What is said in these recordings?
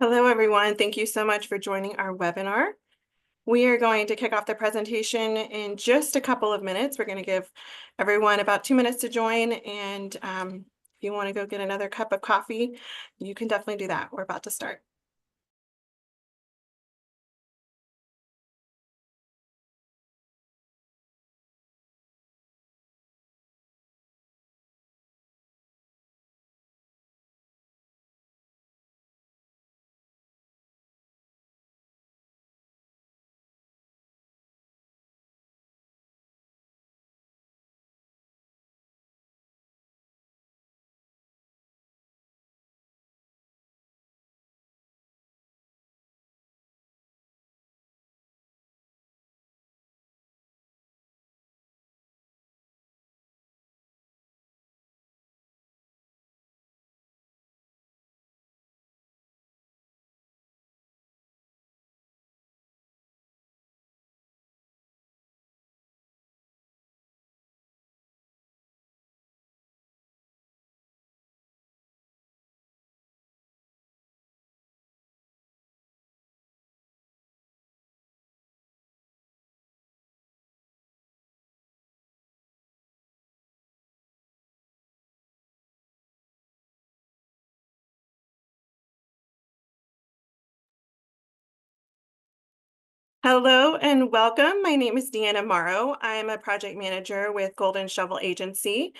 Hello, everyone. Thank you so much for joining our webinar. We are going to kick off the presentation in just a couple of minutes. We're going to give everyone about 2 minutes to join, and if you want to go get another cup of coffee, you can definitely do that. We're about to start. Hello and welcome. My name is Deanna Morrow. I'm a project manager with Golden Shovel Agency.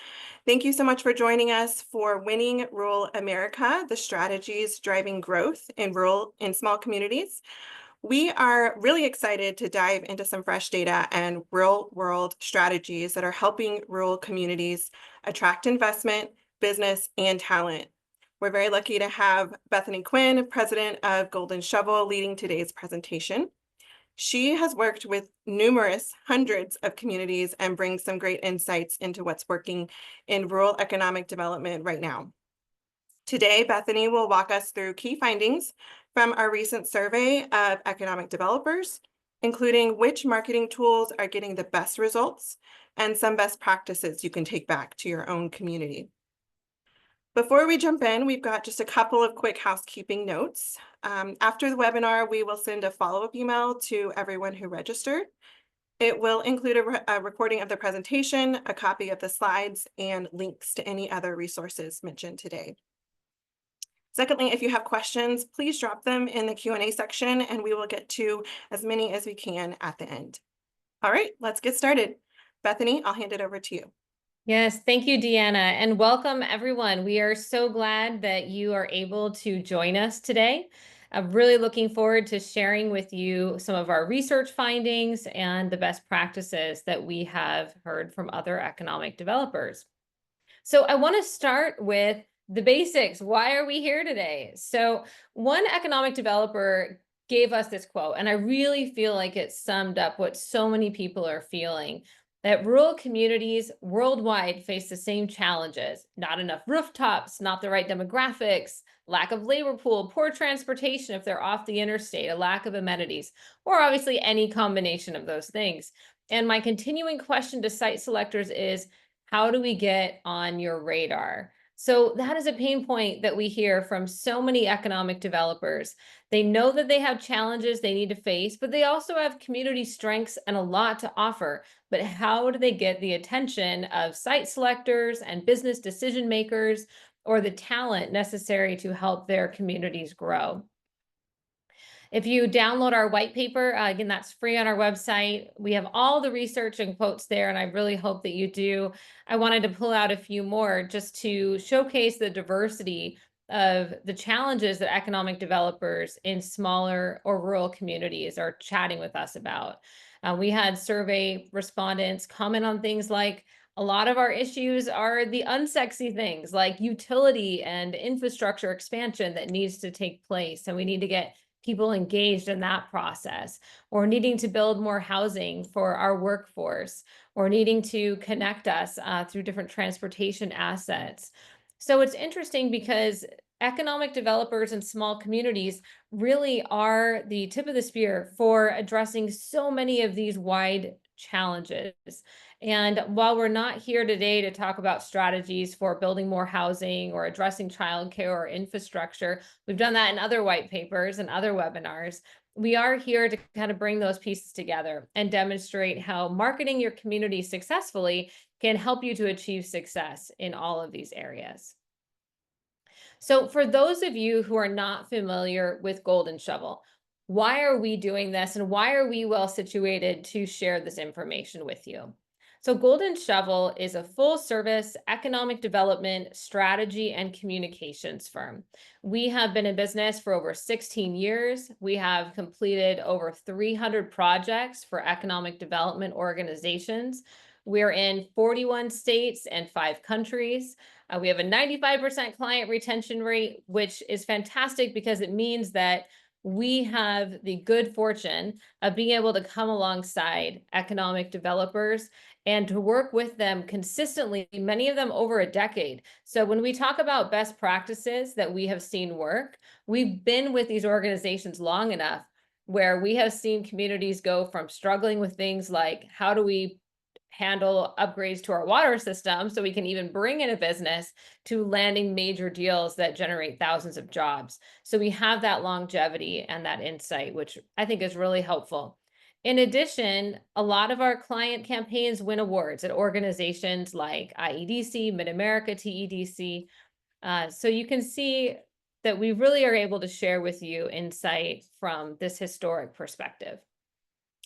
Thank you so much for joining us for Winning Rural America, the strategies driving growth in rural and small communities. We are really excited to dive into some fresh data and real-world strategies that are helping rural communities attract investment, business, and talent. We're very lucky to have Bethany Quinn, president of Golden Shovel, leading today's presentation. She has worked with numerous hundreds of communities and brings some great insights into what's working in rural economic development right now. Today, Bethany will walk us through key findings from our recent survey of economic developers, including which marketing tools are getting the best results and some best practices you can take back to your own community. Before we jump in, we've got just a couple of quick housekeeping notes. After the webinar, we will send a follow-up email to everyone who registered. It will include a recording of the presentation, a copy of the slides, and links to any other resources mentioned today. Secondly, if you have questions, please drop them in the Q&A section, and we will get to as many as we can at the end. All right, let's get started. Bethany, I'll hand it over to you. Yes, thank you, Deanna, and welcome everyone. We are so glad that you are able to join us today. I'm really looking forward to sharing with you some of our research findings and the best practices that we have heard from other economic developers. So I want to start with the basics. Why are we here today? So one economic developer gave us this quote, and I really feel like it summed up what so many people are feeling, that rural communities worldwide face the same challenges: not enough rooftops, not the right demographics, lack of labor pool, poor transportation if they're off the interstate, a lack of amenities, or obviously any combination of those things. And my continuing question to site selectors is, how do we get on your radar? So that is a pain point that we hear from so many economic developers. They know that they have challenges they need to face, but they also have community strengths and a lot to offer. But how do they get the attention of site selectors and business decision makers, or the talent necessary to help their communities grow? If you download our white paper, again, that's free on our website. We have all the research and quotes there, and I really hope that you do. I wanted to pull out a few more just to showcase the diversity of the challenges that economic developers in smaller or rural communities are chatting with us about. We had survey respondents comment on things like, a lot of our issues are the unsexy things like utility and infrastructure expansion that needs to take place, and we need to get people engaged in that process, or needing to build more housing for our workforce, or needing to connect us through different transportation assets. So it's interesting because economic developers and small communities really are the tip of the spear for addressing so many of these wide challenges. And while we're not here today to talk about strategies for building more housing or addressing childcare or infrastructure, we've done that in other white papers and other webinars. We are here to kind of bring those pieces together and demonstrate how marketing your community successfully can help you to achieve success in all of these areas. So, for those of you who are not familiar with Golden Shovel, why are we doing this and why are we well situated to share this information with you? So, Golden Shovel is a full service economic development strategy and communications firm. We have been in business for over 16 years. We have completed over 300 projects for economic development organizations. We're in 41 states and 5 countries. We have a 95% client retention rate, which is fantastic because it means that we have the good fortune of being able to come alongside economic developers and to work with them consistently, many of them over a decade. So when we talk about best practices that we have seen work, we've been with these organizations long enough where we have seen communities go from struggling with things like how do we handle upgrades to our water system so we can even bring in a business to landing major deals that generate thousands of jobs. So we have that longevity and that insight, which I think is really helpful. In addition, a lot of our client campaigns win awards at organizations like IEDC, Mid-America, TEDC. So you can see that we really are able to share with you insight from this historic perspective.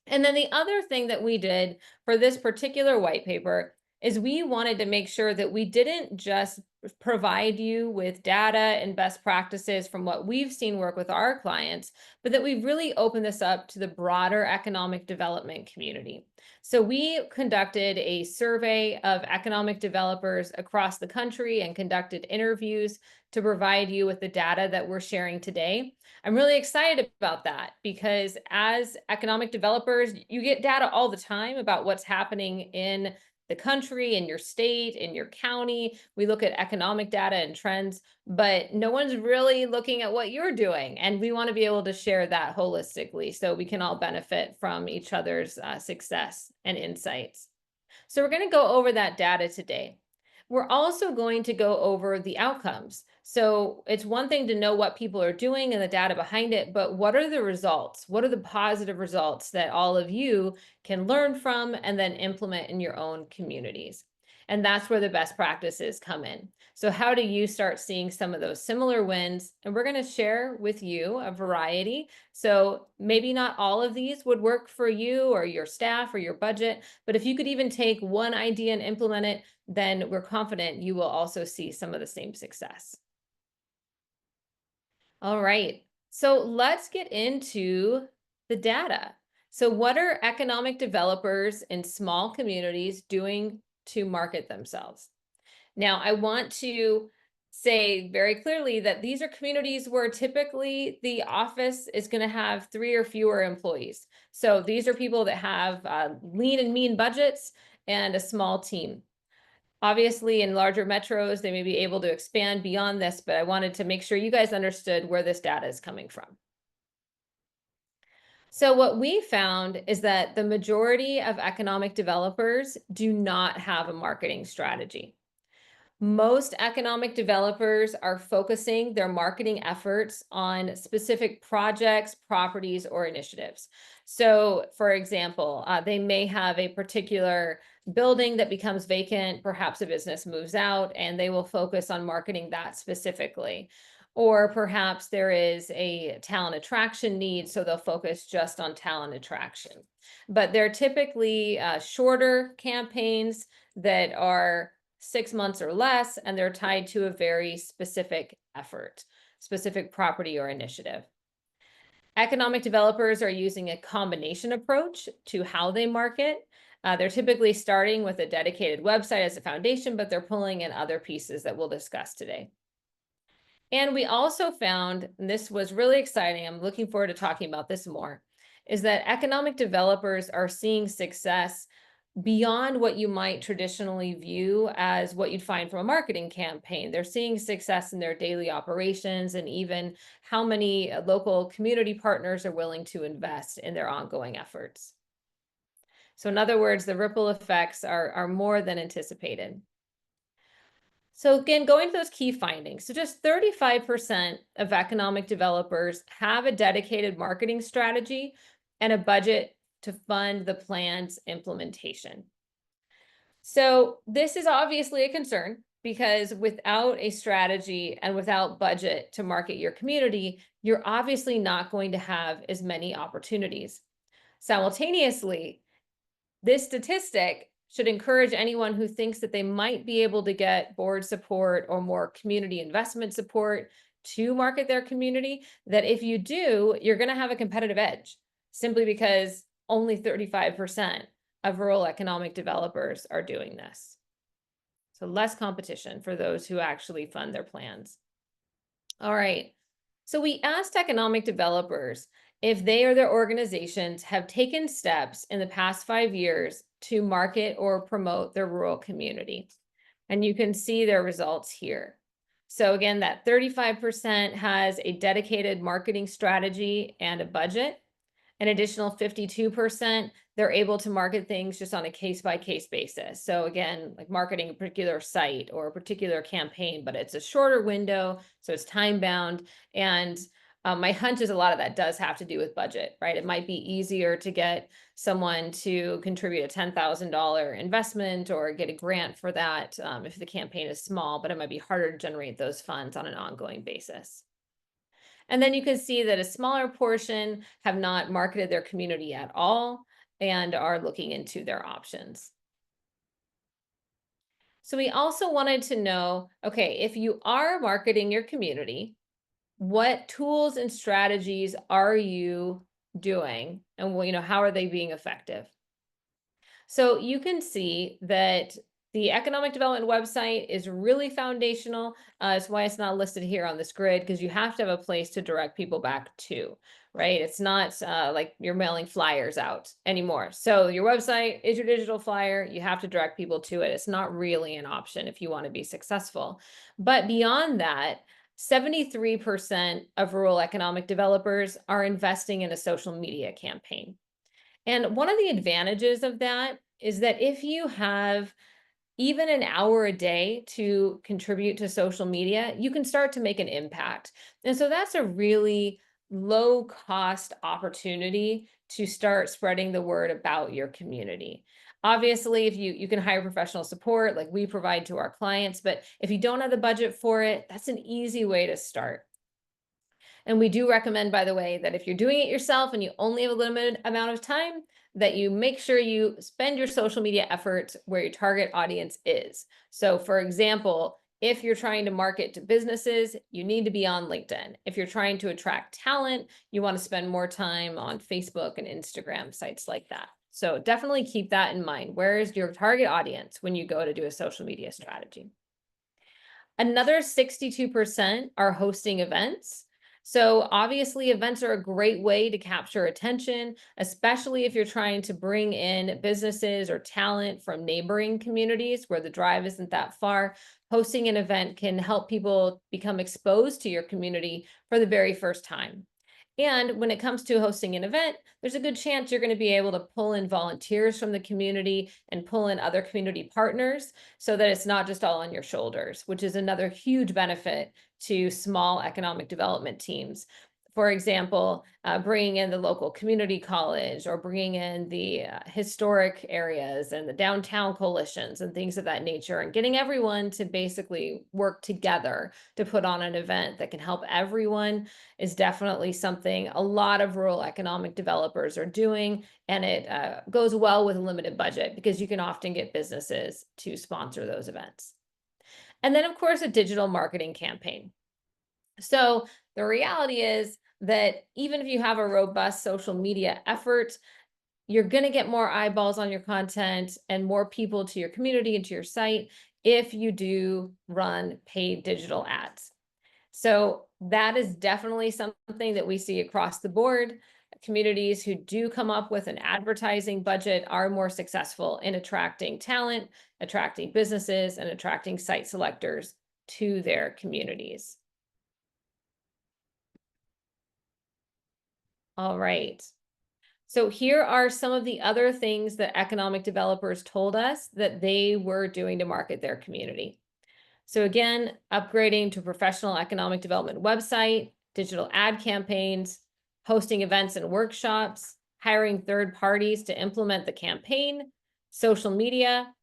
And then the other thing that we did for this particular white paper is we wanted to make sure that we didn't just provide you with data and best practices from what we've seen work with our clients, but that we really open this up to the broader economic development community. So we conducted a survey of economic developers across the country and conducted interviews to provide you with the data that we're sharing today. I'm really excited about that because as economic developers, you get data all the time about what's happening in the country, in your state, in your county. We look at economic data and trends, but no one's really looking at what you're doing. And we want to be able to share that holistically so we can all benefit from each other's success and insights. So we're going to go over that data today. We're also going to go over the outcomes. So it's one thing to know what people are doing and the data behind it, but what are the results? What are the positive results that all of you can learn from and then implement in your own communities? And that's where the best practices come in. So how do you start seeing some of those similar wins? And we're going to share with you a variety. So maybe not all of these would work for you or your staff or your budget, but if you could even take one idea and implement it, then we're confident you will also see some of the same success. All right, so let's get into the data. So what are economic developers in small communities doing to market themselves? Now, I want to say very clearly that these are communities where typically the office is going to have 3 or fewer employees. So these are people that have lean and mean budgets and a small team. Obviously, in larger metros, they may be able to expand beyond this, but I wanted to make sure you guys understood where this data is coming from. So what we found is that the majority of economic developers do not have a marketing strategy. Most economic developers are focusing their marketing efforts on specific projects, properties, or initiatives. So, for example, they may have a particular building that becomes vacant, perhaps a business moves out, and they will focus on marketing that specifically. Or perhaps there is a talent attraction need, so they'll focus just on talent attraction. But they're typically shorter campaigns that are 6 months or less, and they're tied to a very specific effort, specific property or initiative. Economic developers are using a combination approach to how they market. They're typically starting with a dedicated website as a foundation, but they're pulling in other pieces that we'll discuss today. And we also found, and this was really exciting, I'm looking forward to talking about this more, is that economic developers are seeing success beyond what you might traditionally view as what you'd find from a marketing campaign. They're seeing success in their daily operations and even how many local community partners are willing to invest in their ongoing efforts. So in other words, the ripple effects are more than anticipated. So again, going to those key findings. So just 35% of economic developers have a dedicated marketing strategy and a budget to fund the plan's implementation. So this is obviously a concern because without a strategy and without budget to market your community, you're obviously not going to have as many opportunities. Simultaneously, this statistic should encourage anyone who thinks that they might be able to get board support or more community investment support to market their community, that if you do, you're going to have a competitive edge simply because only 35% of rural economic developers are doing this. So less competition for those who actually fund their plans. All right. So we asked economic developers if they or their organizations have taken steps in the past 5 years to market or promote their rural community. And you can see their results here. So again, that 35% has a dedicated marketing strategy and a budget. An additional 52%, they're able to market things just on a case by case basis. So again, like marketing a particular site or a particular campaign, but it's a shorter window, so it's time bound. And my hunch is a lot of that does have to do with budget, right? It might be easier to get someone to contribute a $10,000 investment or get a grant for that if the campaign is small, but it might be harder to generate those funds on an ongoing basis. And then you can see that a smaller portion have not marketed their community at all and are looking into their options. So we also wanted to know, okay, if you are marketing your community, what tools and strategies are you doing? And how are they being effective? So you can see that the economic development website is really foundational. That's why it's not listed here on this grid, because you have to have a place to direct people back to, right? It's not like you're mailing flyers out anymore. So your website is your digital flyer. You have to direct people to it. It's not really an option if you want to be successful. But beyond that, 73% of rural economic developers are investing in a social media campaign. And one of the advantages of that is that if you have even an hour a day to contribute to social media, you can start to make an impact. And so that's a really low cost opportunity to start spreading the word about your community. Obviously, if you can hire professional support like we provide to our clients, but if you don't have the budget for it, that's an easy way to start. And we do recommend, by the way, that if you're doing it yourself and you only have a limited amount of time, that you make sure you spend your social media efforts where your target audience is. So, for example, if you're trying to market to businesses, you need to be on LinkedIn. If you're trying to attract talent, you want to spend more time on Facebook and Instagram, sites like that. So, definitely keep that in mind. Where is your target audience when you go to do a social media strategy? Another 62% are hosting events. So obviously events are a great way to capture attention, especially if you're trying to bring in businesses or talent from neighboring communities where the drive isn't that far. Hosting an event can help people become exposed to your community for the very first time. And when it comes to hosting an event, there's a good chance you're going to be able to pull in volunteers from the community and pull in other community partners so that it's not just all on your shoulders, which is another huge benefit to small economic development teams. For example, bringing in the local community college or bringing in the historic areas and the downtown coalitions and things of that nature, and getting everyone to basically work together to put on an event that can help everyone is definitely something a lot of rural economic developers are doing. And it goes well with a limited budget because you can often get businesses to sponsor those events. And then, of course, a digital marketing campaign. So the reality is that even if you have a robust social media effort, you're going to get more eyeballs on your content and more people to your community and to your site if you do run paid digital ads. So that is definitely something that we see across the board. Communities who do come up with an advertising budget are more successful in attracting talent, attracting businesses, and attracting site selectors to their communities. All right. So here are some of the other things that economic developers told us that they were doing to market their community. So again, upgrading to a professional economic development website, digital ad campaigns, hosting events and workshops, hiring third parties to implement the campaign, social media,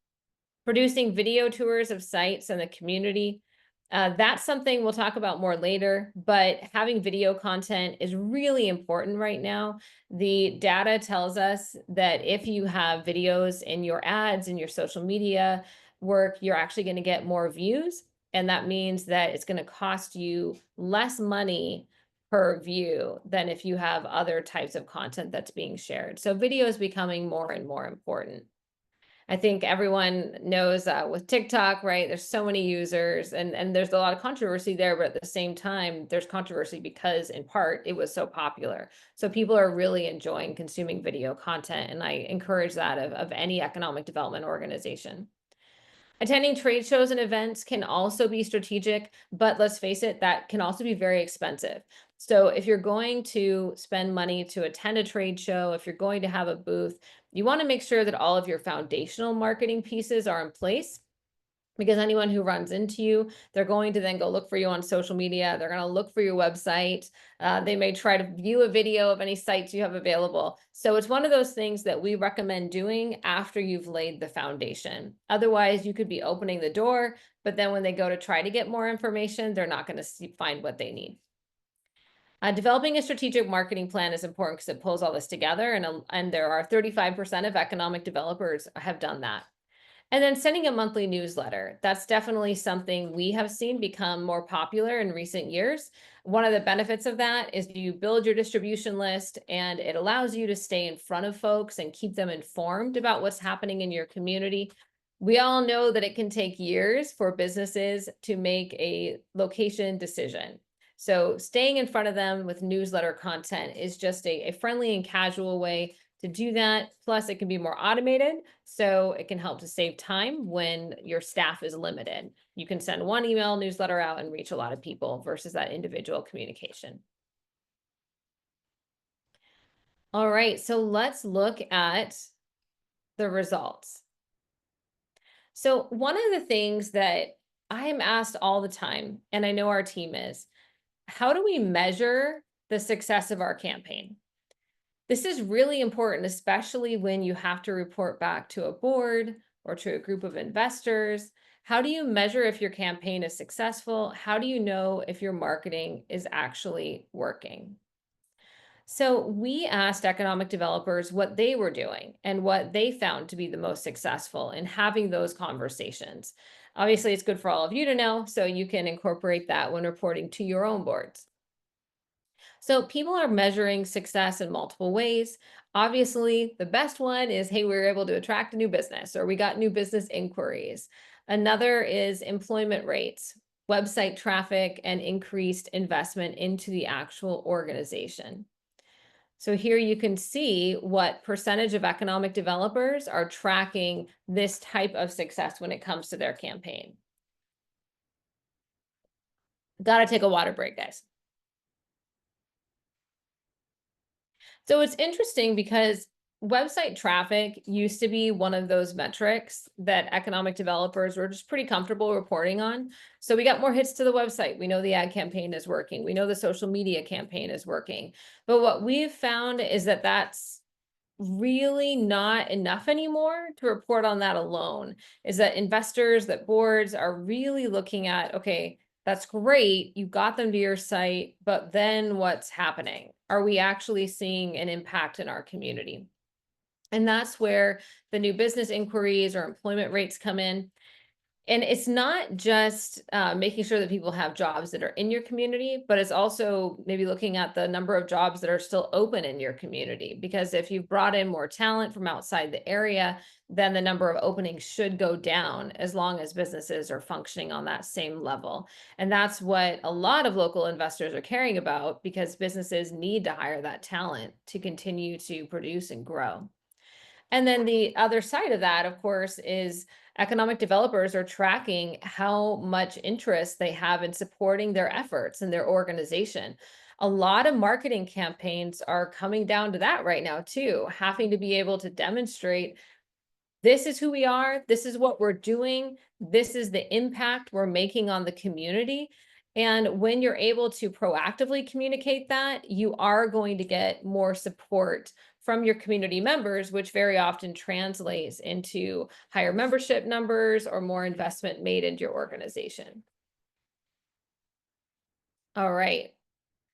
producing video tours of sites and the community. That's something we'll talk about more later, but having video content is really important right now. The data tells us that if you have videos in your ads and your social media work, you're actually going to get more views. And that means that it's going to cost you less money per view than if you have other types of content that's being shared. So video is becoming more and more important. I think everyone knows with TikTok, right? There's so many users and there's a lot of controversy there, but at the same time, there's controversy because in part it was so popular. So people are really enjoying consuming video content, and I encourage that of any economic development organization. Attending trade shows and events can also be strategic, but let's face it, that can also be very expensive. So if you're going to spend money to attend a trade show, if you're going to have a booth, you want to make sure that all of your foundational marketing pieces are in place, because anyone who runs into you, they're going to then go look for you on social media. They're going to look for your website. They may try to view a video of any sites you have available. So it's one of those things that we recommend doing after you've laid the foundation. Otherwise, you could be opening the door, but then when they go to try to get more information, they're not going to find what they need. Developing a strategic marketing plan is important because it pulls all this together, and there are 35% of economic developers have done that. And then sending a monthly newsletter. That's definitely something we have seen become more popular in recent years. One of the benefits of that is you build your distribution list, and it allows you to stay in front of folks and keep them informed about what's happening in your community. We all know that it can take years for businesses to make a location decision. So staying in front of them with newsletter content is just a friendly and casual way to do that. Plus, it can be more automated, so it can help to save time when your staff is limited. You can send one email newsletter out and reach a lot of people versus that individual communication. All right, so let's look at the results. So one of the things that I am asked all the time, and I know our team is, how do we measure the success of our campaign? This is really important, especially when you have to report back to a board or to a group of investors. How do you measure if your campaign is successful? How do you know if your marketing is actually working? So we asked economic developers what they were doing and what they found to be the most successful in having those conversations. Obviously, it's good for all of you to know, so you can incorporate that when reporting to your own boards. So people are measuring success in multiple ways. Obviously, the best one is, hey, we were able to attract a new business, or we got new business inquiries. Another is employment rates, website traffic, and increased investment into the actual organization. So here you can see what percentage of economic developers are tracking this type of success when it comes to their campaign. Got to take a water break, guys. So it's interesting because website traffic used to be one of those metrics that economic developers were just pretty comfortable reporting on. So we got more hits to the website. We know the ad campaign is working. We know the social media campaign is working. But what we've found is that that's really not enough anymore to report on that alone. Is that investors, that boards are really looking at, okay, that's great, you got them to your site, but then what's happening? Are we actually seeing an impact in our community? And that's where the new business inquiries or employment rates come in. And it's not just making sure that people have jobs that are in your community, but it's also maybe looking at the number of jobs that are still open in your community. Because if you've brought in more talent from outside the area, then the number of openings should go down as long as businesses are functioning on that same level. And that's what a lot of local investors are caring about, because businesses need to hire that talent to continue to produce and grow. And then the other side of that, of course, is economic developers are tracking how much interest they have in supporting their efforts and their organization. A lot of marketing campaigns are coming down to that right now too, having to be able to demonstrate this is who we are, this is what we're doing, this is the impact we're making on the community. And when you're able to proactively communicate that, you are going to get more support from your community members, which very often translates into higher membership numbers or more investment made into your organization. All right.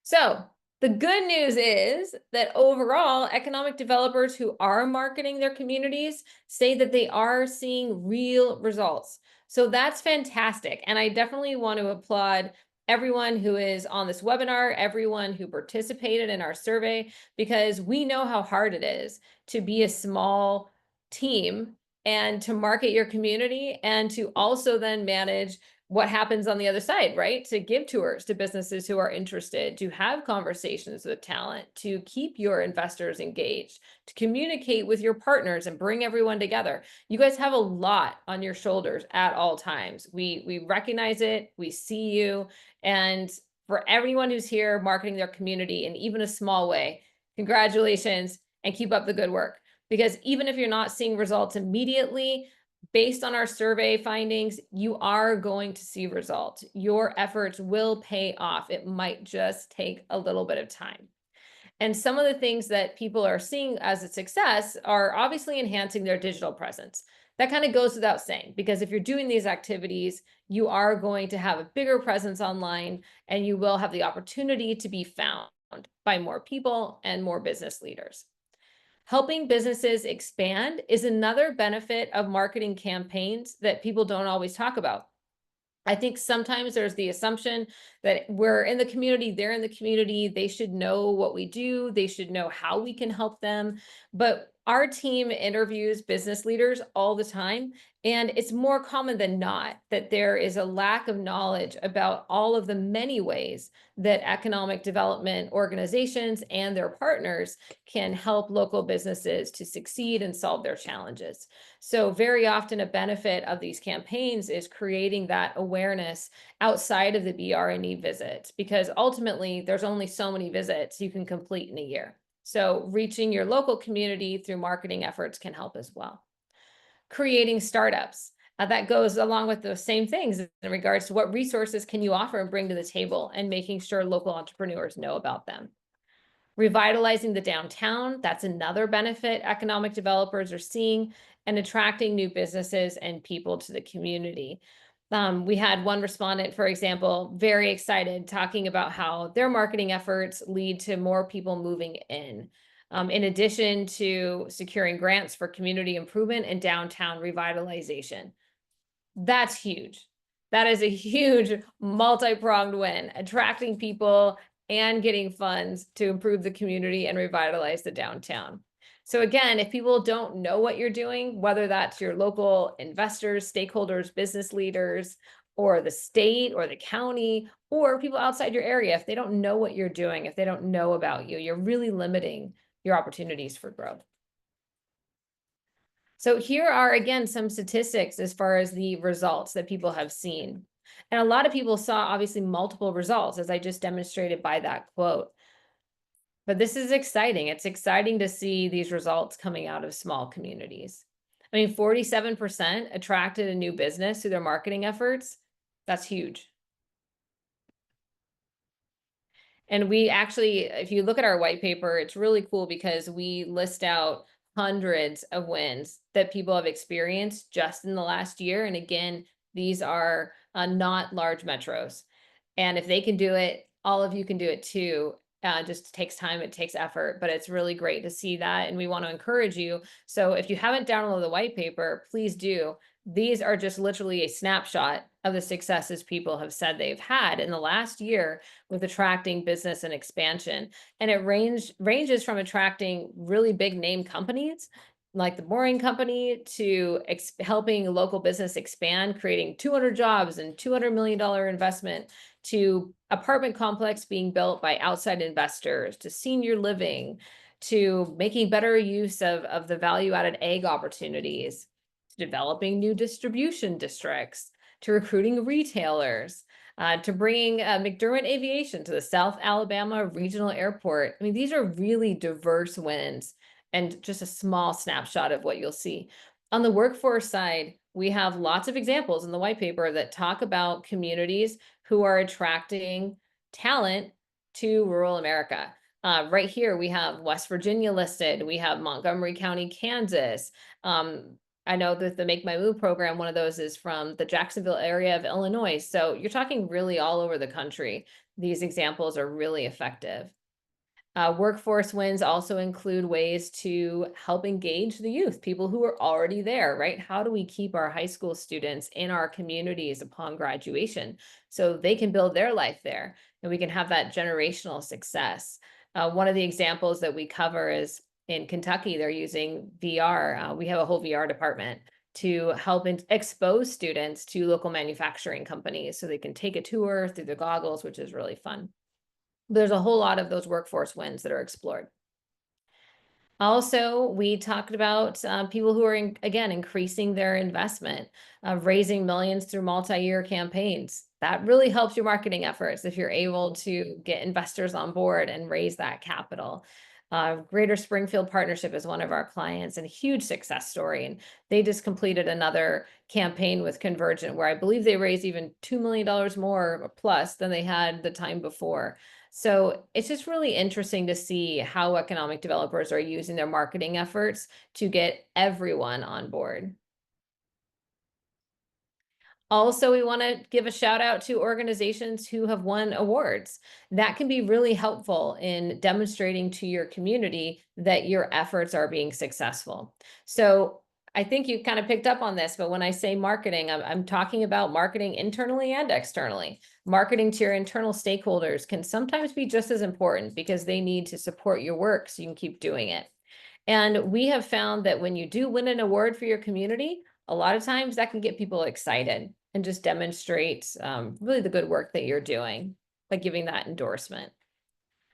So the good news is that overall, economic developers who are marketing their communities say that they are seeing real results. So that's fantastic. And I definitely want to applaud everyone who is on this webinar, everyone who participated in our survey, because we know how hard it is to be a small team and to market your community and to also then manage what happens on the other side, right? To give tours to businesses who are interested, to have conversations with talent, to keep your investors engaged, to communicate with your partners and bring everyone together. You guys have a lot on your shoulders at all times. We recognize it, we see you, and for everyone who's here marketing their community in even a small way, congratulations and keep up the good work. Because even if you're not seeing results immediately, based on our survey findings, you are going to see results. Your efforts will pay off. It might just take a little bit of time. And some of the things that people are seeing as a success are obviously enhancing their digital presence. That kind of goes without saying, because if you're doing these activities, you are going to have a bigger presence online and you will have the opportunity to be found by more people and more business leaders. Helping businesses expand is another benefit of marketing campaigns that people don't always talk about. I think sometimes there's the assumption that we're in the community, they're in the community, they should know what we do, they should know how we can help them. But our team interviews business leaders all the time, and it's more common than not that there is a lack of knowledge about all of the many ways that economic development organizations and their partners can help local businesses to succeed and solve their challenges. So very often a benefit of these campaigns is creating that awareness outside of the BR&E visits, because ultimately there's only so many visits you can complete in a year. So reaching your local community through marketing efforts can help as well. Creating startups. That goes along with those same things in regards to what resources can you offer and bring to the table and making sure local entrepreneurs know about them. Revitalizing the downtown, that's another benefit economic developers are seeing, and attracting new businesses and people to the community. We had one respondent, for example, very excited talking about how their marketing efforts lead to more people moving in addition to securing grants for community improvement and downtown revitalization. That's huge. That is a huge multi-pronged win, attracting people and getting funds to improve the community and revitalize the downtown. So again, if people don't know what you're doing, whether that's your local investors, stakeholders, business leaders, or the state or the county, or people outside your area, if they don't know what you're doing, if they don't know about you, you're really limiting your opportunities for growth. So here are, again, some statistics as far as the results that people have seen. And a lot of people saw obviously multiple results, as I just demonstrated by that quote. But this is exciting. It's exciting to see these results coming out of small communities. I mean, 47% attracted a new business through their marketing efforts. That's huge. And we actually, if you look at our white paper, it's really cool because we list out hundreds of wins that people have experienced just in the last year. And again, these are not large metros. And if they can do it, all of you can do it too. Just takes time, it takes effort, but it's really great to see that. And we want to encourage you. So if you haven't downloaded the white paper, please do. These are just literally a snapshot of the successes people have said they've had in the last year with attracting business and expansion. And it ranges from attracting really big name companies like the Boring Company to helping local business expand, creating 200 jobs and $200 million investment, to apartment complex being built by outside investors, to senior living, to making better use of the value-added ag opportunities, to developing new distribution districts, to recruiting retailers. to bringing McDermott Aviation to the South Alabama Regional Airport. I mean, these are really diverse wins and just a small snapshot of what you'll see. On the workforce side, we have lots of examples in the white paper that talk about communities who are attracting talent to rural America. Right here, we have West Virginia listed. We have Montgomery County, Kansas. Um, I know that the Make My Move program, one of those is from the Jacksonville area of Illinois. So you're talking really all over the country. These examples are really effective. Workforce wins also include ways to help engage the youth, people who are already there, right? How do we keep our high school students in our communities upon graduation so they can build their life there and we can have that generational success? One of the examples that we cover is in Kentucky, they're using VR. We have a whole VR department to help expose students to local manufacturing companies so they can take a tour through the goggles, which is really fun. There's a whole lot of those workforce wins that are explored. Also, we talked about people who are, again, increasing their investment, raising millions through multi-year campaigns. That really helps your marketing efforts if you're able to get investors on board and raise that capital. Greater Springfield Partnership is one of our clients and a huge success story. And they just completed another campaign with Convergent where I believe they raised even $2 million more plus than they had the time before. So it's just really interesting to see how economic developers are using their marketing efforts to get everyone on board. Also, we want to give a shout out to organizations who have won awards. That can be really helpful in demonstrating to your community that your efforts are being successful. So I think you kind of picked up on this, but when I say marketing, I'm talking about marketing internally and externally. Marketing to your internal stakeholders can sometimes be just as important because they need to support your work so you can keep doing it. And we have found that when you do win an award for your community, a lot of times that can get people excited and just demonstrate really the good work that you're doing by giving that endorsement.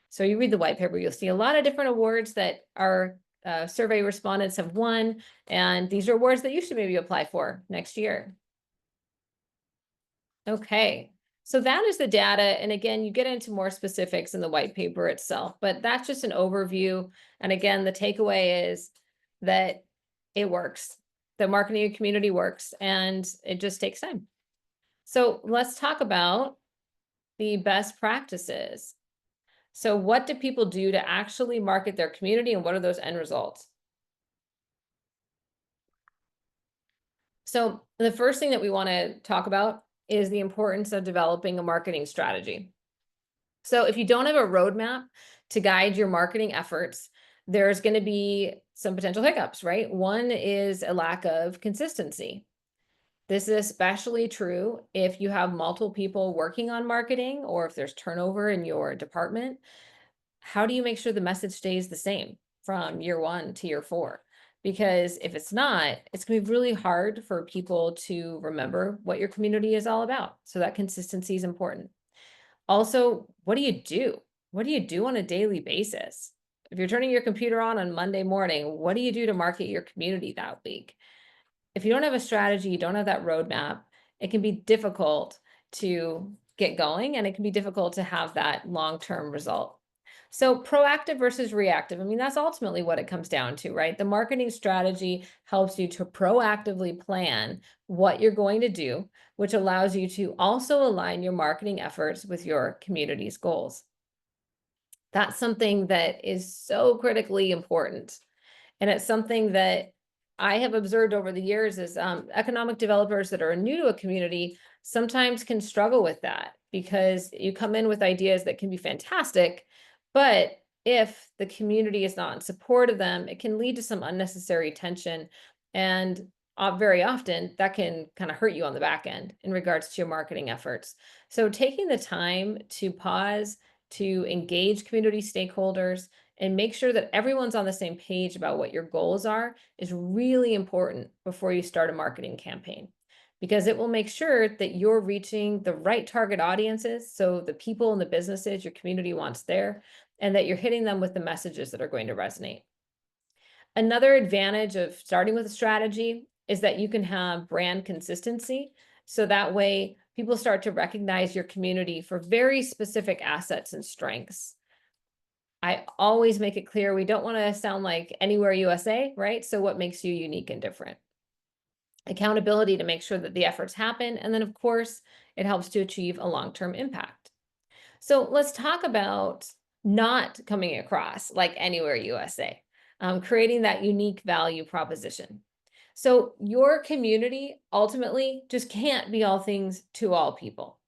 So you read the white paper, you'll see a lot of different awards that our survey respondents have won. And these are awards that you should maybe apply for next year. Okay, so that is the data. And again, you get into more specifics in the white paper itself, but that's just an overview. And again, the takeaway is that it works. The marketing community works and it just takes time. So let's talk about the best practices. So what do people do to actually market their community and what are those end results? So the first thing that we want to talk about is the importance of developing a marketing strategy. So if you don't have a roadmap to guide your marketing efforts, there's going to be some potential hiccups, right? One is a lack of consistency. This is especially true if you have multiple people working on marketing or if there's turnover in your department. How do you make sure the message stays the same from year 1 to year 4? Because if it's not, it's going to be really hard for people to remember what your community is all about. So that consistency is important. Also, what do you do? What do you do on a daily basis? If you're turning your computer on Monday morning, what do you do to market your community that week? If you don't have a strategy, you don't have that roadmap, it can be difficult to get going and it can be difficult to have that long-term result. So proactive versus reactive, I mean, that's ultimately what it comes down to, right? The marketing strategy helps you to proactively plan what you're going to do, which allows you to also align your marketing efforts with your community's goals. That's something that is so critically important. And it's something that I have observed over the years is economic developers that are new to a community sometimes can struggle with that because you come in with ideas that can be fantastic, but if the community is not in support of them, it can lead to some unnecessary tension. And very often that can kind of hurt you on the back end in regards to your marketing efforts. So taking the time to pause, to engage community stakeholders, and make sure that everyone's on the same page about what your goals are is really important before you start a marketing campaign because it will make sure that you're reaching the right target audiences, so the people and the businesses your community wants there, and that you're hitting them with the messages that are going to resonate. Another advantage of starting with a strategy is that you can have brand consistency. So that way, people start to recognize your community for very specific assets and strengths. I always make it clear we don't want to sound like Anywhere USA, right? So, what makes you unique and different? Accountability to make sure that the efforts happen. And then, of course, it helps to achieve a long term impact. So, let's talk about not coming across like Anywhere USA, creating that unique value proposition. So, your community ultimately just can't be all things to all people.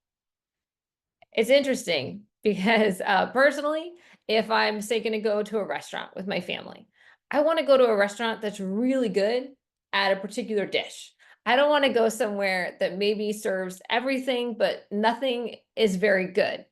It's interesting because, personally, if I'm, say, gonna go to a restaurant with my family, I wanna go to a restaurant that's really good at a particular dish. I don't wanna go somewhere that maybe serves everything, but nothing is very good.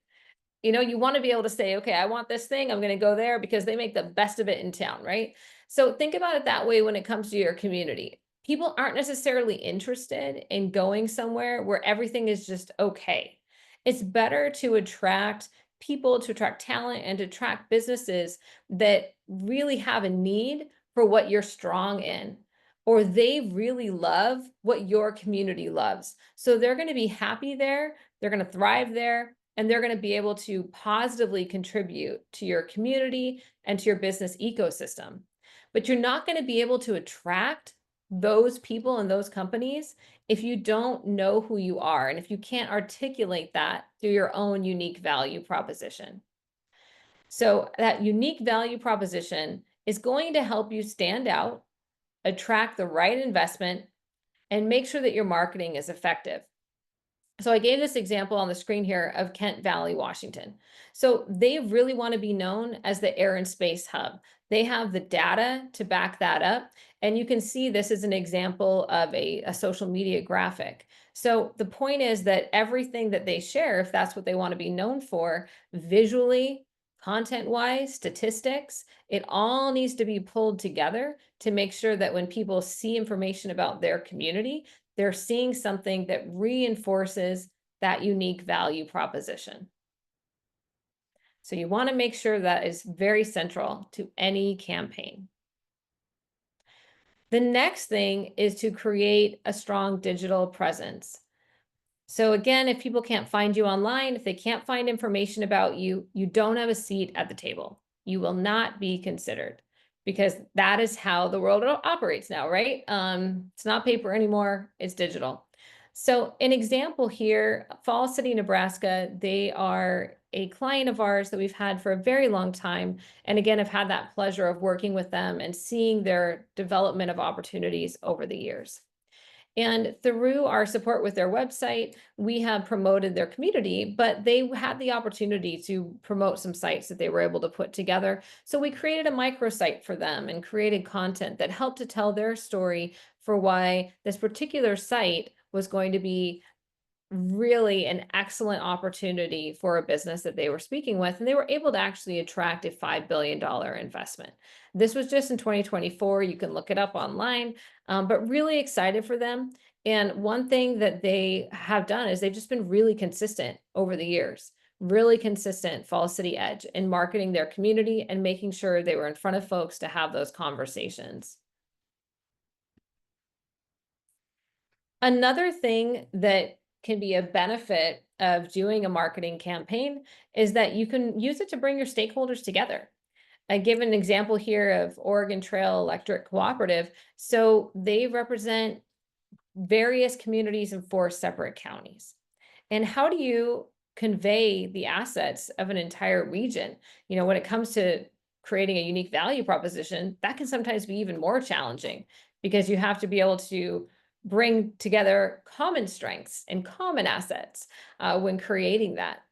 You want to be able to say, okay, I want this thing. I'm going to go there because they make the best of it in town, right? So think about it that way when it comes to your community. People aren't necessarily interested in going somewhere where everything is just okay. It's better to attract people, to attract talent, and to attract businesses that really have a need for what you're strong in, or they really love what your community loves. So they're going to be happy there, they're going to thrive there, and they're going to be able to positively contribute to your community and to your business ecosystem. But you're not going to be able to attract those people and those companies if you don't know who you are and if you can't articulate that through your own unique value proposition. So, that unique value proposition is going to help you stand out, attract the right investment, and make sure that your marketing is effective. So I gave this example on the screen here of Kent Valley, Washington. So they really want to be known as the air and space hub. They have the data to back that up. And you can see this is an example of a social media graphic. So the point is that everything that they share, if that's what they want to be known for, visually, content-wise, statistics, it all needs to be pulled together to make sure that when people see information about their community, they're seeing something that reinforces that unique value proposition. So you want to make sure that is very central to any campaign. The next thing is to create a strong digital presence. So again, if people can't find you online, if they can't find information about you, you don't have a seat at the table. You will not be considered because that is how the world operates now, right? It's not paper anymore, it's digital. So an example here, Falls City, Nebraska, they are a client of ours that we've had for a very long time. And again, I've had that pleasure of working with them and seeing their development of opportunities over the years. And through our support with their website, we have promoted their community, but they had the opportunity to promote some sites that they were able to put together. So we created a microsite for them and created content that helped to tell their story for why this particular site was going to be really an excellent opportunity for a business that they were speaking with, and they were able to actually attract a $5 billion investment. This was just in 2024. You can look it up online, but really excited for them. And one thing that they have done is they've just been really consistent over the years, really consistent Falls City Edge in marketing their community and making sure they were in front of folks to have those conversations. Another thing that can be a benefit of doing a marketing campaign is that you can use it to bring your stakeholders together. I give an example here of Oregon Trail Electric Cooperative. So they represent various communities in 4 separate counties. And how do you convey the assets of an entire region? When it comes to creating a unique value proposition, that can sometimes be even more challenging because you have to be able to bring together common strengths and common assets when creating that.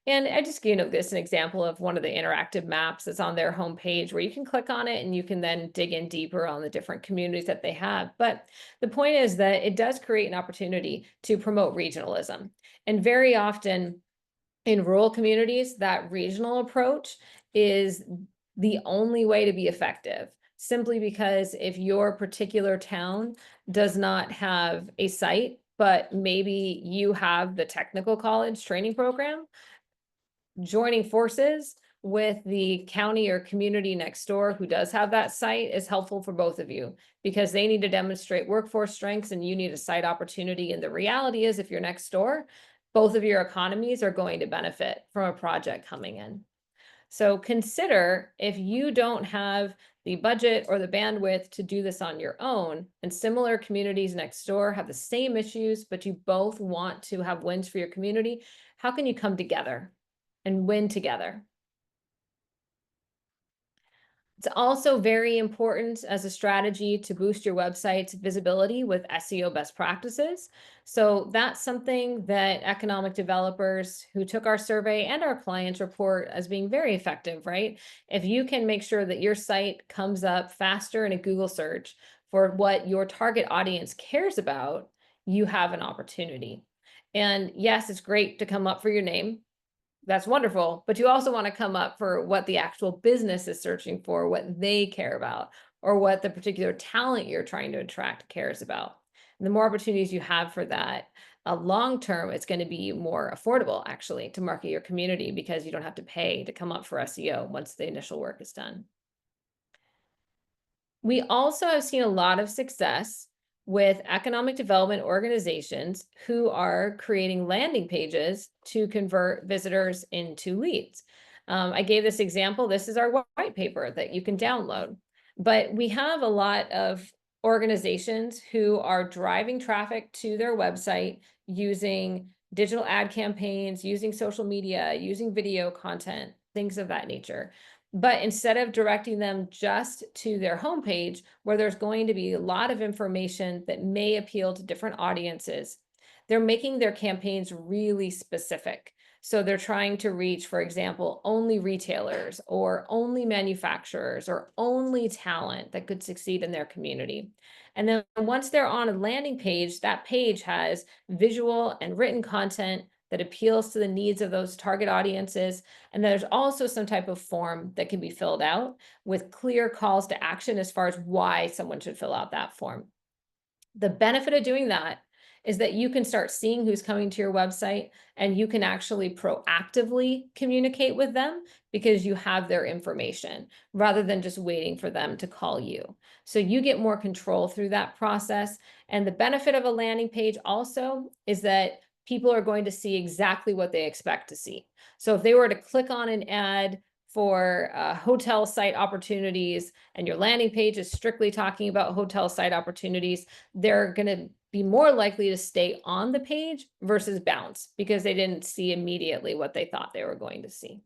And I just, this an example of one of the interactive maps that's on their homepage where you can click on it and you can then dig in deeper on the different communities that they have. But the point is that it does create an opportunity to promote regionalism. And very often in rural communities, that regional approach is the only way to be effective. Simply because if your particular town does not have a site, but maybe you have the technical college training program, joining forces with the county or community next door who does have that site is helpful for both of you because they need to demonstrate workforce strengths and you need a site opportunity. And the reality is, if you're next door, Both of your economies are going to benefit from a project coming in. So consider if you don't have the budget or the bandwidth to do this on your own, and similar communities next door have the same issues, but you both want to have wins for your community, how can you come together and win together? It's also very important as a strategy to boost your website's visibility with SEO best practices. So that's something that economic developers who took our survey and our clients report as being very effective, right? If you can make sure that your site comes up faster in a Google search for what your target audience cares about, you have an opportunity. And yes, it's great to come up for your name. That's wonderful, but you also want to come up for what the actual business is searching for, what they care about, or what the particular talent you're trying to attract cares about. And the more opportunities you have for that, long term, it's going to be more affordable actually to market your community because you don't have to pay to come up for SEO once the initial work is done. We also have seen a lot of success with economic development organizations who are creating landing pages to convert visitors into leads. I gave this example. This is our white paper that you can download. But we have a lot of organizations who are driving traffic to their website using digital ad campaigns, using social media, using video content, things of that nature. But instead of directing them just to their homepage, where there's going to be a lot of information that may appeal to different audiences, they're making their campaigns really specific. So they're trying to reach, for example, only retailers or only manufacturers or only talent that could succeed in their community. And then once they're on a landing page, that page has visual and written content that appeals to the needs of those target audiences. And there's also some type of form that can be filled out with clear calls to action as far as why someone should fill out that form. The benefit of doing that is that you can start seeing who's coming to your website and you can actually proactively communicate with them because you have their information rather than just waiting for them to call you. So you get more control through that process. And the benefit of a landing page also is that people are going to see exactly what they expect to see. So if they were to click on an ad for hotel site opportunities and your landing page is strictly talking about hotel site opportunities, they're going to be more likely to stay on the page versus bounce because they didn't see immediately what they thought they were going to see.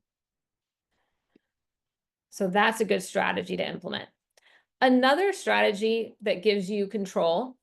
So that's a good strategy to implement. Another strategy that gives you control,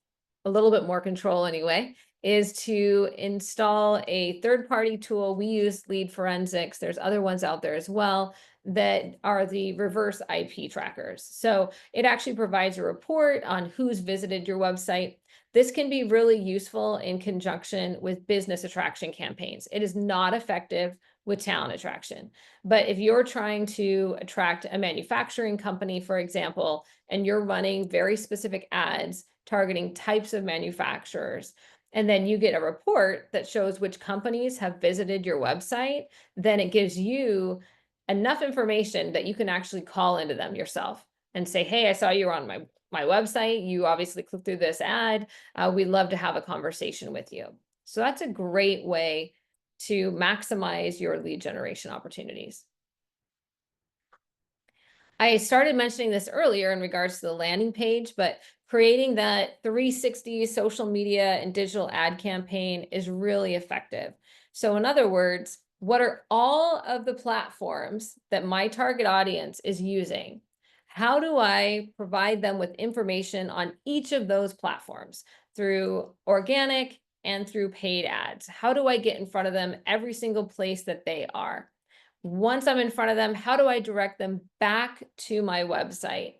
a little bit more control anyway, is to install a third-party tool. We use Lead Forensics. There's other ones out there as well that are the reverse IP trackers. So it actually provides a report on who's visited your website. This can be really useful in conjunction with business attraction campaigns. It is not effective with talent attraction. But if you're trying to attract a manufacturing company, for example, and you're running very specific ads targeting types of manufacturers, and then you get a report that shows which companies have visited your website, then it gives you enough information that you can actually call into them yourself and say, hey, I saw you were on my website. You obviously clicked through this ad. We'd love to have a conversation with you. So that's a great way to maximize your lead generation opportunities. I started mentioning this earlier in regards to the landing page, but creating that 360 social media and digital ad campaign is really effective. So in other words, what are all of the platforms that my target audience is using? How do I provide them with information on each of those platforms through organic and through paid ads? How do I get in front of them every single place that they are? Once I'm in front of them, how do I direct them back to my website?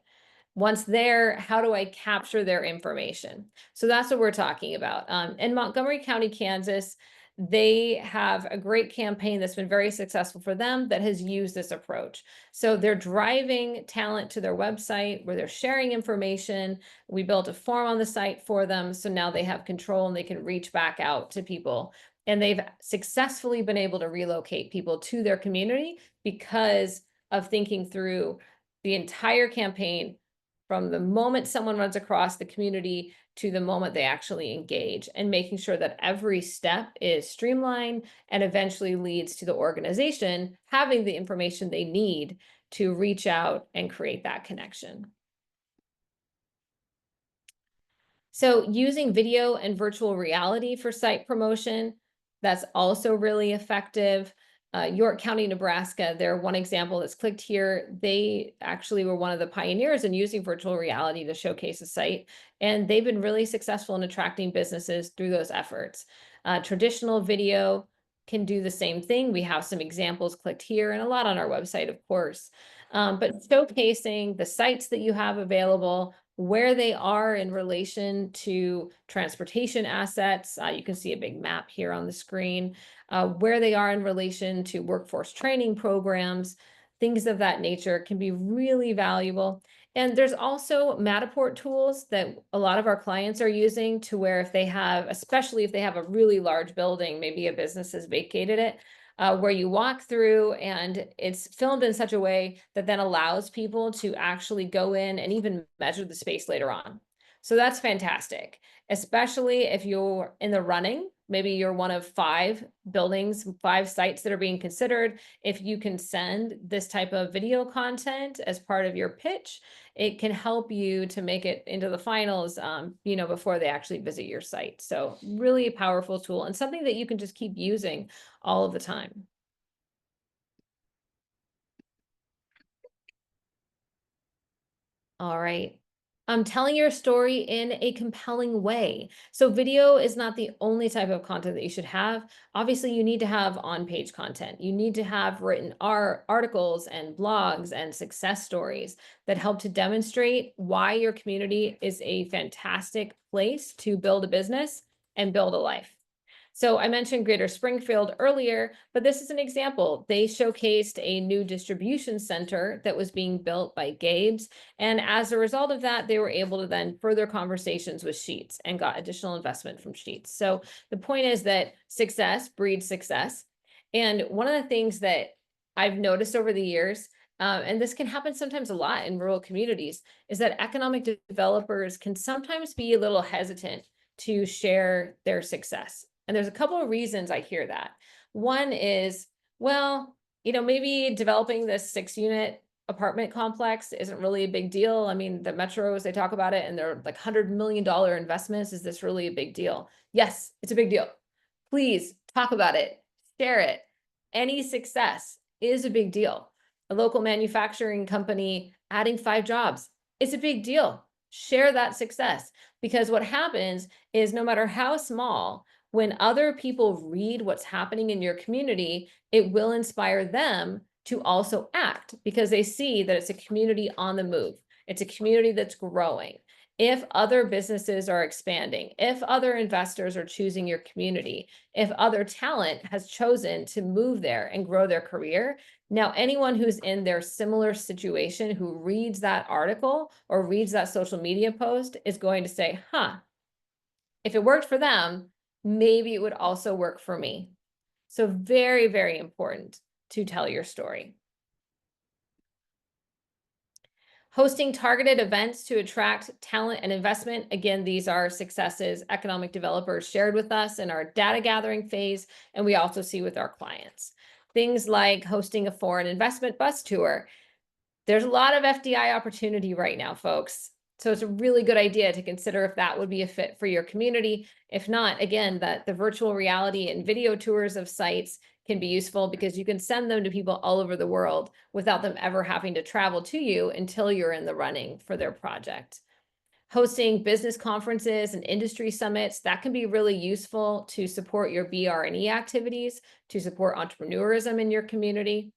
Once there, how do I capture their information? So that's what we're talking about. In Montgomery County, Kansas, they have a great campaign that's been very successful for them that has used this approach. So they're driving talent to their website where they're sharing information. We built a form on the site for them. So now they have control and they can reach back out to people. And they've successfully been able to relocate people to their community because of thinking through the entire campaign from the moment someone runs across the community to the moment they actually engage, and making sure that every step is streamlined and eventually leads to the organization having the information they need to reach out and create that connection. So using video and virtual reality for site promotion, that's also really effective. York County, Nebraska, they're one example that's clicked here. They actually were one of the pioneers in using virtual reality to showcase a site, and they've been really successful in attracting businesses through those efforts. Traditional video can do the same thing. We have some examples clicked here and a lot on our website, of course. But showcasing the sites that you have available, where they are in relation to transportation assets. You can see a big map here on the screen, where they are in relation to workforce training programs, things of that nature can be really valuable. And there's also Matterport tools that a lot of our clients are using, to where if they have, especially if they have a really large building, maybe a business has vacated it, where you walk through and it's filmed in such a way that then allows people to actually go in and even measure the space later on. So that's fantastic, especially if you're in the running. Maybe you're one of 5 buildings, 5 sites that are being considered. If you can send this type of video content as part of your pitch, it can help you to make it into the finals, before they actually visit your site. So really a powerful tool, and something that you can just keep using all of the time. All right. Telling your story in a compelling way. So video is not the only type of content that you should have. Obviously, you need to have on-page content. You need to have written articles and blogs and success stories that help to demonstrate why your community is a fantastic place to build a business and build a life. So I mentioned Greater Springfield earlier, but this is an example. They showcased a new distribution center that was being built by Gabe's. And as a result of that, they were able to then further conversations with Sheets and got additional investment from Sheets. So the point is that success breeds success. And one of the things that I've noticed over the years, and this can happen sometimes a lot in rural communities, is that economic developers can sometimes be a little hesitant to share their success. And there's a couple of reasons I hear that. One is, well, maybe developing this 6-unit apartment complex isn't really a big deal. I mean, the metros, they talk about it and they're like $100 million investments. Is this really a big deal? Yes, it's a big deal. Please talk about it, share it. Any success is a big deal. A local manufacturing company adding 5 jobs, it's a big deal. Share that success, because what happens is, no matter how small, when other people read what's happening in your community, it will inspire them to also act, because they see that it's a community on the move. It's a community that's growing. If other businesses are expanding, if other investors are choosing your community, if other talent has chosen to move there and grow their career, now anyone who's in their similar situation who reads that article or reads that social media post is going to say, huh, if it worked for them, maybe it would also work for me. So very, very important to tell your story. Hosting targeted events to attract talent and investment. Again, these are successes economic developers shared with us in our data gathering phase, and we also see with our clients. Things like hosting a foreign investment bus tour. There's a lot of FDI opportunity right now, folks. So it's a really good idea to consider if that would be a fit for your community. If not, again, that the virtual reality and video tours of sites can be useful, because you can send them to people all over the world without them ever having to travel to you until you're in the running for their project. Hosting business conferences and industry summits, that can be really useful to support your BR&E activities, to support entrepreneurism in your community.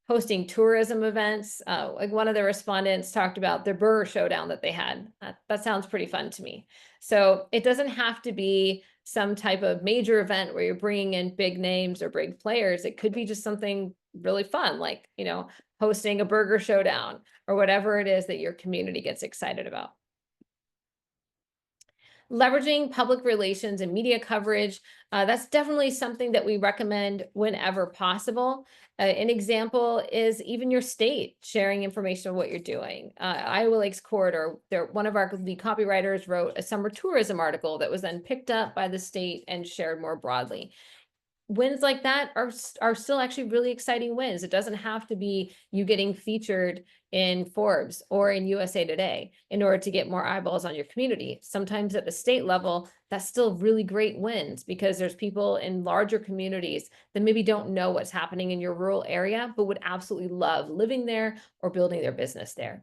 Hosting tourism events. Like one of the respondents talked about the burger showdown that they had. That sounds pretty fun to me. So it doesn't have to be some type of major event where you're bringing in big names or big players. It could be just something really fun, like, hosting a burger showdown or whatever it is that your community gets excited about. Leveraging public relations and media coverage, that's definitely something that we recommend whenever possible. An example is even your state sharing information on what you're doing. Iowa Lakes Corridor, one of our lead copywriters wrote a summer tourism article that was then picked up by the state and shared more broadly. Wins like that are still actually really exciting wins. It doesn't have to be you getting featured in Forbes or in USA Today in order to get more eyeballs on your community. Sometimes at the state level, that's still really great wins because there's people in larger communities that maybe don't know what's happening in your rural area, but would absolutely love living there or building their business there.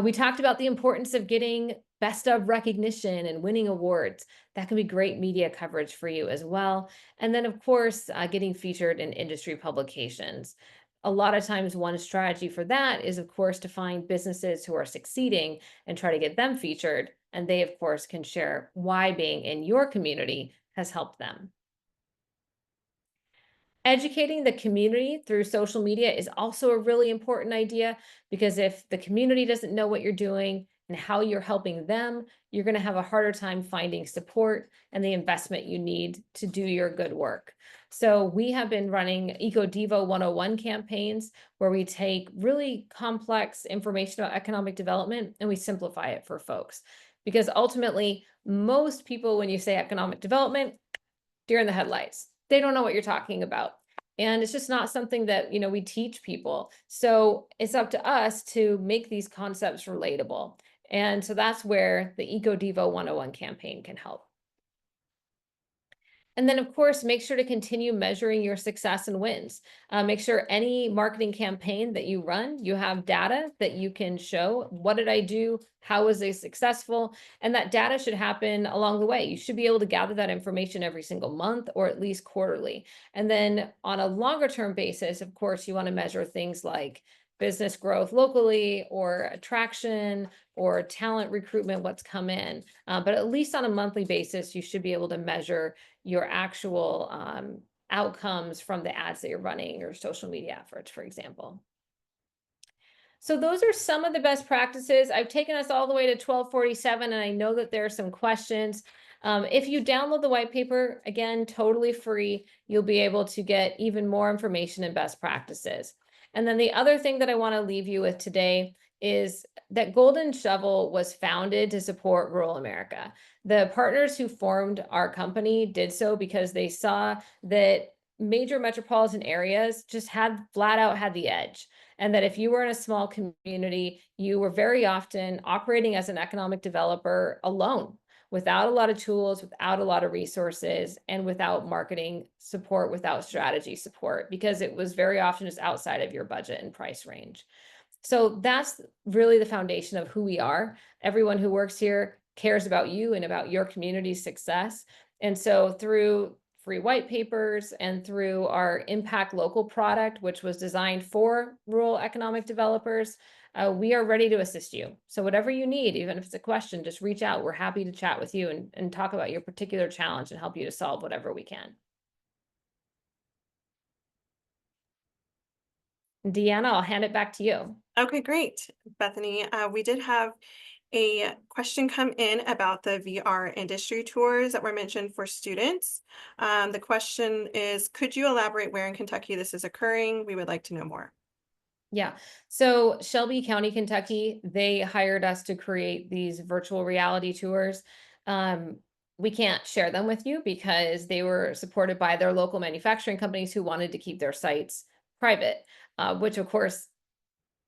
We talked about the importance of getting best of recognition and winning awards. That can be great media coverage for you as well. And then, of course, getting featured in industry publications. A lot of times, one strategy for that is, of course, to find businesses who are succeeding and try to get them featured. And they, of course, can share why being in your community has helped them. Educating the community through social media is also a really important idea because if the community doesn't know what you're doing and how you're helping them, you're going to have a harder time finding support and the investment you need to do your good work. So we have been running Eco Devo 101 campaigns where we take really complex information about economic development and we simplify it for folks. Because ultimately, most people, when you say economic development, deer in the headlights. They don't know what you're talking about. And it's just not something that, we teach people. So it's up to us to make these concepts relatable. And so that's where the Eco Devo 101 campaign can help. And then, of course, make sure to continue measuring your success and wins. Make sure any marketing campaign that you run, you have data that you can show. What did I do? How was I successful? And that data should happen along the way. You should be able to gather that information every single month or at least quarterly. And then on a longer term basis, of course, you want to measure things like business growth locally or attraction or talent recruitment, what's come in. But at least on a monthly basis, you should be able to measure your actual outcomes from the ads that you're running, your social media efforts, for example. So those are some of the best practices. I've taken us all the way to 1247, and I know that there are some questions. If you download the white paper, again, totally free, you'll be able to get even more information and best practices. And then the other thing that I want to leave you with today is that Golden Shovel was founded to support rural America. The partners who formed our company did so because they saw that major metropolitan areas just had flat out had the edge. And that if you were in a small community, you were very often operating as an economic developer alone, without a lot of tools, without a lot of resources, and without marketing support, without strategy support, because it was very often just outside of your budget and price range. So that's really the foundation of who we are. Everyone who works here cares about you and about your community's success. And so through free white papers and through our Impact Local product, which was designed for rural economic developers, we are ready to assist you. So whatever you need, even if it's a question, just reach out. We're happy to chat with you and talk about your particular challenge and help you to solve whatever we can. Deanna, I'll hand it back to you. Okay, great, Bethany. We did have a question come in about the VR industry tours that were mentioned for students. The question is, could you elaborate where in Kentucky this is occurring? We would like to know more. Yeah. So Shelby County, Kentucky, they hired us to create these virtual reality tours. We can't share them with you because they were supported by their local manufacturing companies who wanted to keep their sites private, which of course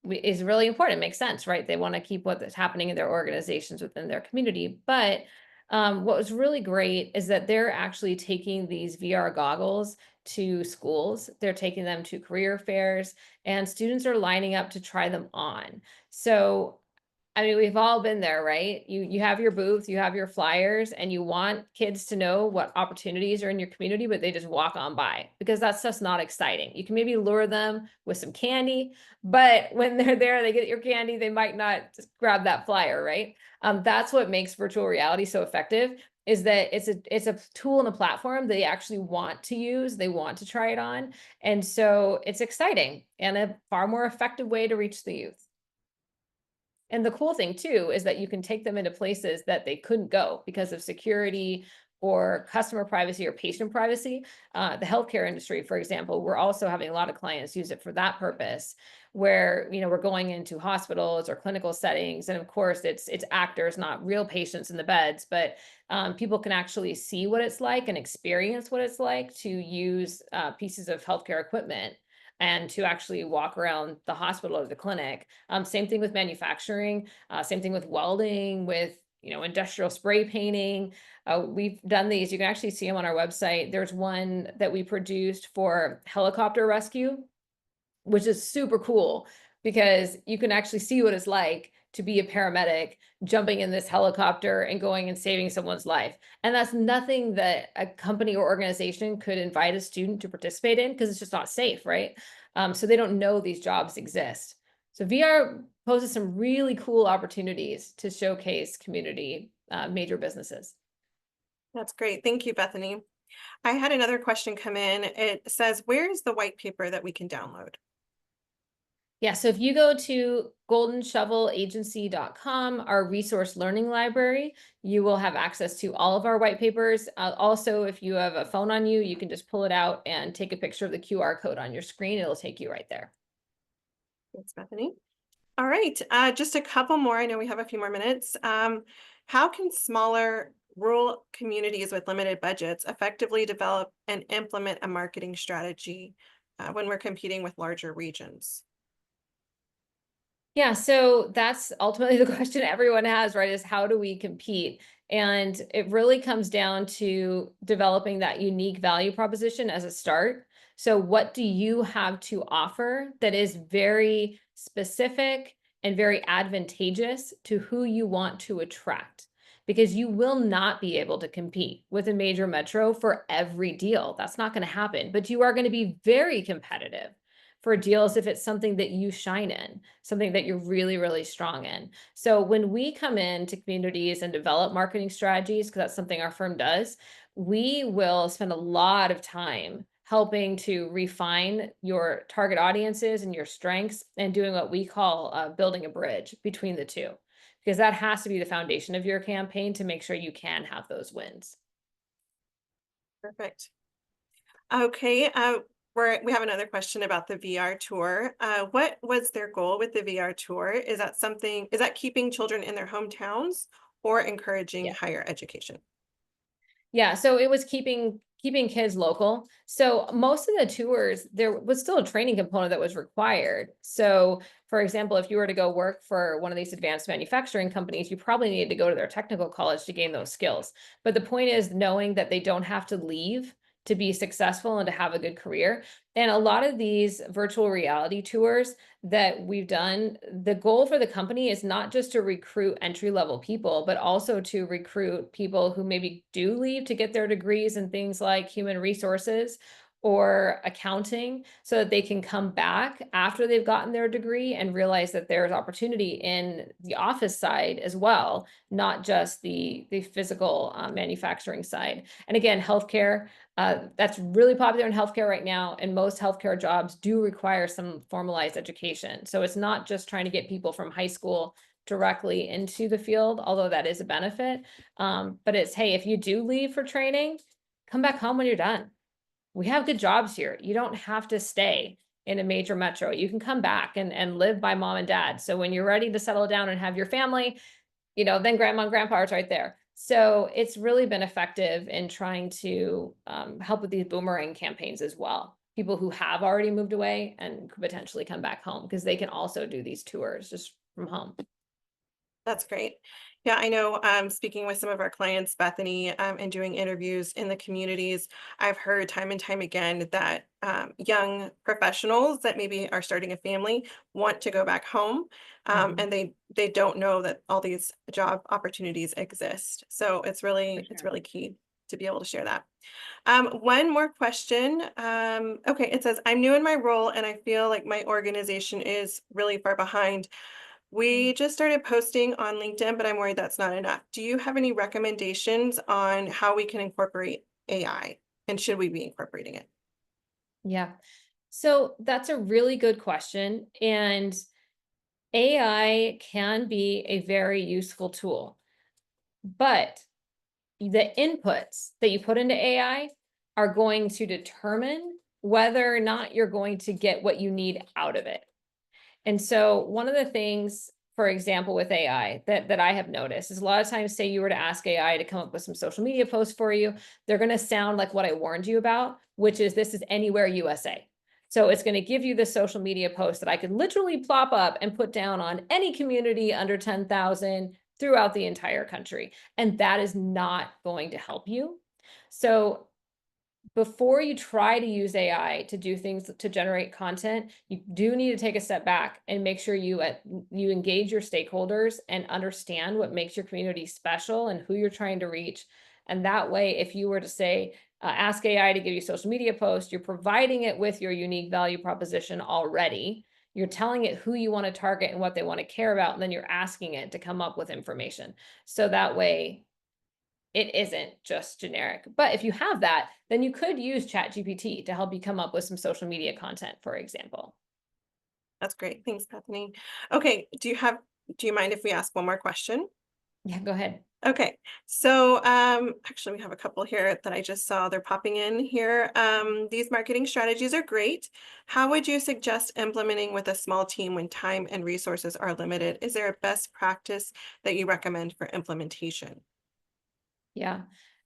is really important. It makes sense, right? They want to keep what's happening in their organizations within their community. But what was really great is that they're actually taking these VR goggles to schools. They're taking them to career fairs, and students are lining up to try them on. So I mean, we've all been there, right? You have your booth, you have your flyers, and you want kids to know what opportunities are in your community, but they just walk on by because that's just not exciting. You can maybe lure them with some candy, but when they're there, they get your candy, they might not just grab that flyer, right? That's what makes virtual reality so effective, is that it's a tool and a platform they actually want to use, they want to try it on. And so it's exciting and a far more effective way to reach the youth. And the cool thing too is that you can take them into places that they couldn't go because of security or customer privacy or patient privacy. The healthcare industry, for example, we're also having a lot of clients use it for that purpose, where we're going into hospitals or clinical settings, and of course it's actors, not real patients in the beds, but people can actually see what it's like and experience what it's like to use pieces of healthcare equipment and to actually walk around the hospital or the clinic. Same thing with manufacturing, same thing with welding, with industrial spray painting. We've done these. You can actually see them on our website. There's one that we produced for helicopter rescue, which is super cool because you can actually see what it's like to be a paramedic jumping in this helicopter and going and saving someone's life. And that's nothing that a company or organization could invite a student to participate in because it's just not safe, right? So they don't know these jobs exist. So VR poses some really cool opportunities to showcase community major businesses. That's great. Thank you, Bethany. I had another question come in. It says, where is the white paper that we can download? Yeah, so if you go to goldenshovelagency.com, our resource learning library, you will have access to all of our white papers. Also, if you have a phone on you, you can just pull it out and take a picture of the QR code on your screen. It'll take you right there. Thanks, Bethany. All right, just a couple more. I know we have a few more minutes. How can smaller rural communities with limited budgets effectively develop and implement a marketing strategy when we're competing with larger regions? Yeah, so that's ultimately the question everyone has, right? Is how do we compete? And it really comes down to developing that unique value proposition as a start. So, what do you have to offer that is very specific and very advantageous to who you want to attract? Because you will not be able to compete with a major metro for every deal. That's not going to happen, but you are going to be very competitive for deals if it's something that you shine in, something that you're really, really strong in. So when we come into communities and develop marketing strategies, because that's something our firm does, we will spend a lot of time helping to refine your target audiences and your strengths and doing what we call building a bridge between the two, because that has to be the foundation of your campaign to make sure you can have those wins. Perfect. Okay, we have another question about the VR tour. What was their goal with the VR tour? Is that keeping children in their hometowns or encouraging higher education? Yeah, so it was keeping kids local. So most of the tours, there was still a training component that was required. So for example, if you were to go work for one of these advanced manufacturing companies, you probably needed to go to their technical college to gain those skills. But the point is knowing that they don't have to leave to be successful and to have a good career. And a lot of these virtual reality tours that we've done, the goal for the company is not just to recruit entry-level people, but also to recruit people who maybe do leave to get their degrees in things like human resources or accounting so that they can come back after they've gotten their degree and realize that there's opportunity in the office side as well, not just the physical manufacturing side. And again, healthcare, that's really popular in healthcare right now, and most healthcare jobs do require some formalized education. So it's not just trying to get people from high school directly into the field, although that is a benefit. But it's, hey, if you do leave for training, come back home when you're done. We have good jobs here. You don't have to stay in a major metro. You can come back and live by mom and dad. So when you're ready to settle down and have your family, then grandma and grandpa are right there. So it's really been effective in trying to help with these boomerang campaigns as well. People who have already moved away and could potentially come back home because they can also do these tours just from home. That's great. Yeah, I know, speaking with some of our clients, Bethany, and doing interviews in the communities, I've heard time and time again that young professionals that maybe are starting a family want to go back home, Mhm. and they don't know that all these job opportunities exist. So For it's sure. really key to be able to share that. One more question. Okay, it says, I'm new in my role and I feel like my organization is really far behind. Mm. We just started posting on LinkedIn, but I'm worried that's not enough. Do you have any recommendations on how we can incorporate AI? And should we be incorporating it? Yeah. So that's a really good question. And AI can be a very useful tool, but the inputs that you put into AI are going to determine whether or not you're going to get what you need out of it. And so one of the things, for example, with AI that I have noticed is a lot of times, say you were to ask AI to come up with some social media posts for you, they're going to sound like what I warned you about, which is this is anywhere USA. So it's going to give you this social media post that I could literally plop up and put down on any community under 10,000 throughout the entire country. And that is not going to help you. So before you try to use AI to do things to generate content, you do need to take a step back and make sure you engage your stakeholders and understand what makes your community special and who you're trying to reach. And that way, if you were to say, ask AI to give you social media posts, you're providing it with your unique value proposition already. You're telling it who you want to target and what they want to care about, and then you're asking it to come up with information. So that way, it isn't just generic. But if you have that, then you could use ChatGPT to help you come up with some social media content, for example. That's great. Thanks, Bethany. Okay, do you mind if we ask one more question? Yeah, go ahead. Okay, so actually, we have a couple here that I just saw. They're popping in here. These marketing strategies are great. How would you suggest implementing with a small team when time and resources are limited? Is there a best practice that you recommend for implementation? Yeah.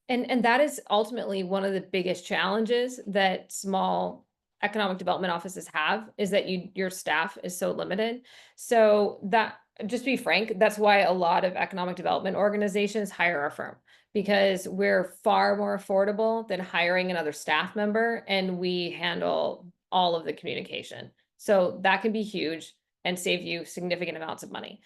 And that is ultimately one of the biggest challenges that small economic development offices have, is that your staff is so limited. So that, just to be frank, that's why a lot of economic development organizations hire our firm, because we're far more affordable than hiring another staff member, and we handle all of the communication. So that can be huge and save you significant amounts of money.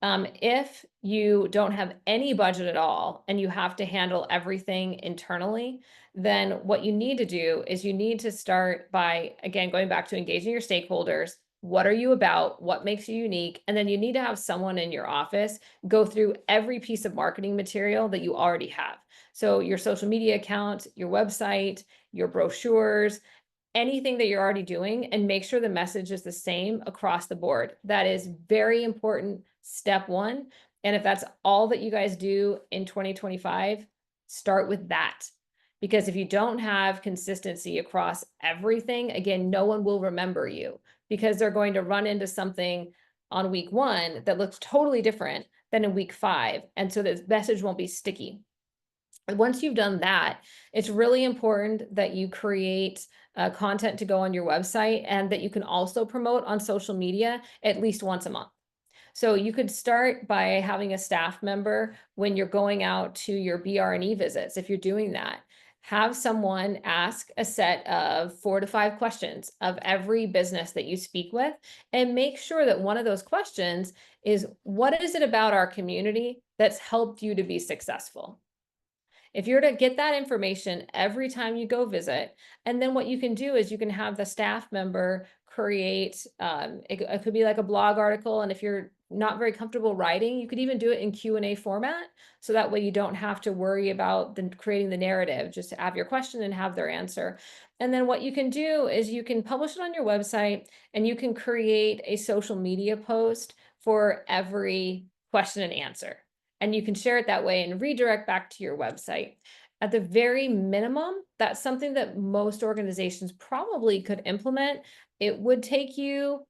If you don't have any budget at all and you have to handle everything internally, then what you need to do is you need to start by, again, going back to engaging your stakeholders. What are you about? What makes you unique? And then you need to have someone in your office go through every piece of marketing material that you already have. So your social media account, your website, your brochures, anything that you're already doing, and make sure the message is the same across the board. That is very important, step one. And if that's all that you guys do in 2025, start with that. Because if you don't have consistency across everything, again, no one will remember you, because they're going to run into something on week one that looks totally different than in week 5. And so the message won't be sticky. Once you've done that, it's really important that you create content to go on your website, and that you can also promote on social media at least once a month. So you could start by having a staff member, when you're going out to your BR&E visits, if you're doing that, have someone ask a set of 4 to 5 questions of every business that you speak with, and make sure that one of those questions is, what is it about our community that's helped you to be successful? If you're to get that information every time you go visit, and then what you can do is you can have the staff member create, it could be like a blog article, and if you're not very comfortable writing, you could even do it in Q&A format, so that way you don't have to worry about creating the narrative, just have your question and have their answer. And then what you can do is you can publish it on your website, and you can create a social media post for every question and answer, and you can share it that way and redirect back to your website. At the very minimum, that's something that most organizations probably could implement. It would take you,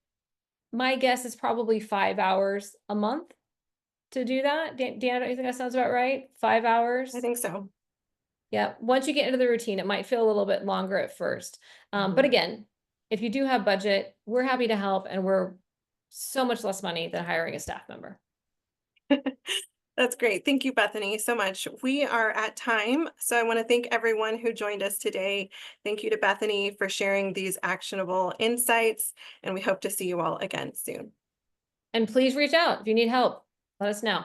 my guess is probably 5 hours a month to do that. Dan, don't you think that sounds about right? 5 I hours? think so. Yeah, once you get into the routine, it might feel a little bit longer at first. But Mhm. again, if you do have budget, we're happy to help, and we're so much less money than hiring a staff member. That's great. Thank you, Bethany, so much. We are at time, so I want to thank everyone who joined us today. Thank you to Bethany for sharing these actionable insights, and we hope to see you all again soon. And please reach out if you need help. Let us know.